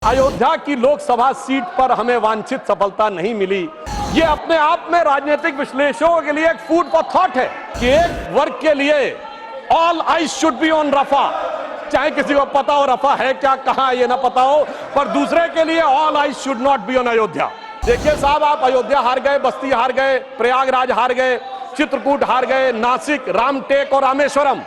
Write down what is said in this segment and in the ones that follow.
अयोध्या की लोकसभा सीट पर हमें वांछित सफलता नहीं मिली। ये अपने आप में राजनीतिक विश्लेषकों के लिए एक फूड फॉर थॉट है कि एक वर्ग के लिए all eyes should be on Rafah, चाहे किसी को पता हो रफा है क्या, कहां ये ना पता हो, पर दूसरे के लिए all eyes should not be on Ayodhya. देखिए साहब, आप अयोध्या हार गए, बस्ती हार गए, प्रयागराज हार गए, चित्रकूट हार गए, नासिक, रामटेक और रामेश्वरम।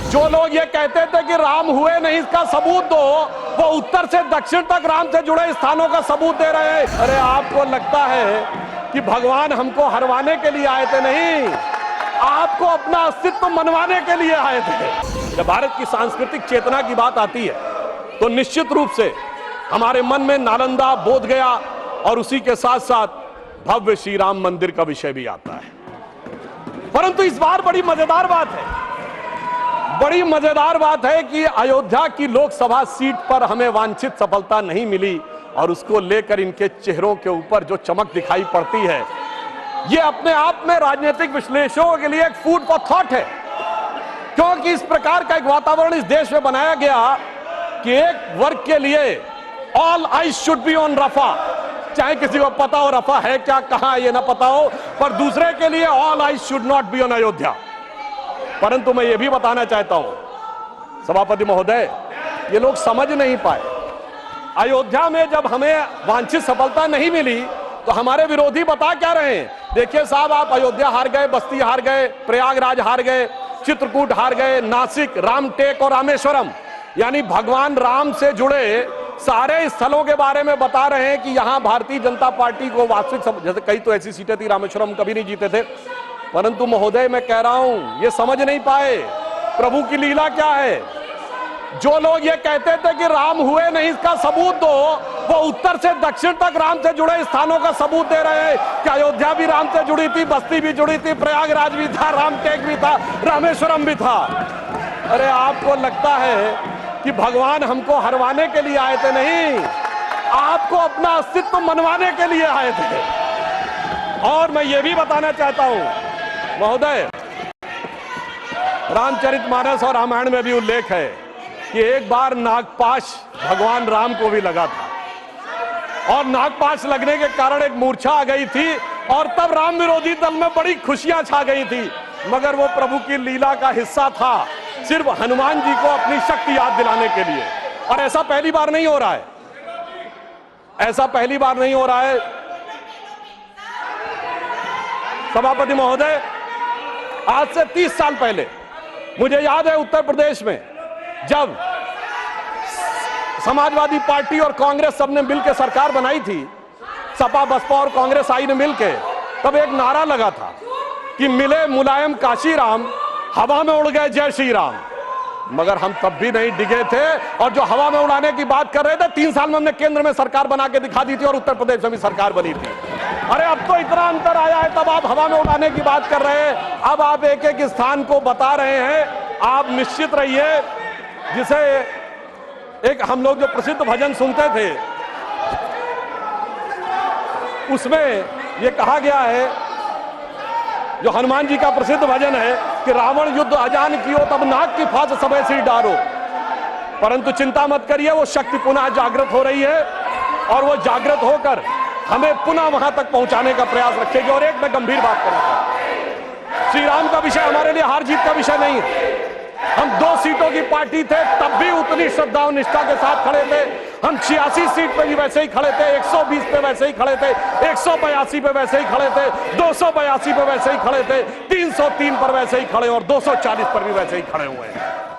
जो लोग ये कहते थे कि राम हुए नहीं, इसका सबूत दो, वो उत्तर से दक्षिण तक राम से जुड़े स्थानों का सबूत दे रहे हैं। अरे आपको लगता है कि भगवान हमको हरवाने के लिए आए थे? नहीं, आपको अपना अस्तित्व मनवाने के लिए आए थे। जब भारत की सांस्कृतिक चेतना की बात आती है तो निश्चित रूप से हमारे मन में नालंदा, बोधगया और उसी के साथ साथ भव्य श्री राम मंदिर का विषय भी आता है। परंतु इस बार बड़ी मजेदार बात है कि अयोध्या की लोकसभा सीट पर हमें वांछित सफलता नहीं मिली और उसको लेकर इनके चेहरों के ऊपर जो चमक दिखाई पड़ती है, ये अपने आप में राजनीतिक विश्लेषकों के लिए एक फूड फॉर थॉट है। क्योंकि इस प्रकार का एक वातावरण इस देश में बनाया गया कि एक वर्ग के लिए all eyes should be on Rafah, चाहे किसी को पता हो रफा है क्या, कहां ये ना पता हो, पर दूसरे के लिए all eyes should not be on Ayodhya. परंतु मैं ये भी बताना चाहता हूं सभापति महोदय, ये लोग समझ नहीं पाए। अयोध्या में जब हमें वांछित सफलता नहीं मिली तो हमारे विरोधी बता क्या रहे हैं? देखिए साहब, आप अयोध्या हार गए, बस्ती हार गए, प्रयागराज हार गए, चित्रकूट हार गए, नासिक, रामटेक और रामेश्वरम, यानी भगवान राम से जुड़े सारे स्थलों के बारे में बता रहे हैं कि यहां भारतीय जनता पार्टी को वास्तविक, जैसे कई तो ऐसी सीटें थी, रामेश्वरम कभी नहीं जीते थे। परंतु महोदय मैं कह रहा हूं, ये समझ नहीं पाए प्रभु की लीला क्या है। जो लोग ये कहते थे कि राम हुए नहीं, इसका सबूत दो, वो उत्तर से दक्षिण तक राम से जुड़े स्थानों का सबूत दे रहे हैं कि अयोध्या भी राम से जुड़ी थी, बस्ती भी जुड़ी थी, प्रयागराज भी था, रामटेक भी था, रामेश्वरम भी था। अरे आपको लगता है कि भगवान हमको हरवाने के लिए आए थे? नहीं, आपको अपना अस्तित्व मनवाने के लिए आए थे। और मैं ये भी बताना चाहता हूं महोदय, रामचरितमानस और रामायण में भी उल्लेख है कि एक बार नागपाश भगवान राम को भी लगा था और नागपाश लगने के कारण एक मूर्छा आ गई थी और तब राम विरोधी दल में बड़ी खुशियां छा गई थी, मगर वो प्रभु की लीला का हिस्सा था, सिर्फ हनुमान जी को अपनी शक्ति याद दिलाने के लिए। और ऐसा पहली बार नहीं हो रहा है, ऐसा पहली बार नहीं हो रहा है सभापति महोदय। आज से 30 साल पहले मुझे याद है उत्तर प्रदेश में जब समाजवादी पार्टी और कांग्रेस सबने मिलकर सरकार बनाई थी, सपा बसपा और कांग्रेस आई ने मिलकर, तब एक नारा लगा था कि मिले मुलायम काशी राम, हवा में उड़ गए जय श्री राम। मगर हम तब भी नहीं डिगे थे और जो हवा में उड़ाने की बात कर रहे थे, 3 साल में हमने केंद्र में सरकार बना के दिखा दी थी और उत्तर प्रदेश में भी सरकार बनी थी। अरे अब तो इतना अंतर आया है, तब आप हवा में उड़ाने की बात कर रहे हैं, अब आप एक एक स्थान को बता रहे हैं। आप निश्चित रहिए, जिसे एक हम लोग जो प्रसिद्ध भजन सुनते थे उसमें ये कहा गया है, जो हनुमान जी का प्रसिद्ध भजन है कि रावण युद्ध अजान कियो तब नाग की फांस सबे सिर डारो। परंतु चिंता मत करिए, वो शक्ति पुनः जागृत हो रही है और वो जागृत होकर हमें पुनः वहां तक पहुंचाने का प्रयास रखेगी। और एक मैं गंभीर बात करना चाहता हूं, श्री राम का विषय हमारे लिए हार जीत का विषय नहीं है। हम 2 सीटों की पार्टी थे, तब भी उतनी श्रद्धा और निष्ठा के साथ खड़े थे। हम 86 सीट पे भी वैसे ही खड़े थे, 120 पे वैसे ही खड़े थे, 182 पे वैसे ही खड़े थे, 282 पे वैसे ही खड़े थे, 303 पर वैसे ही खड़े और 240 पर भी वैसे ही खड़े हुए हैं।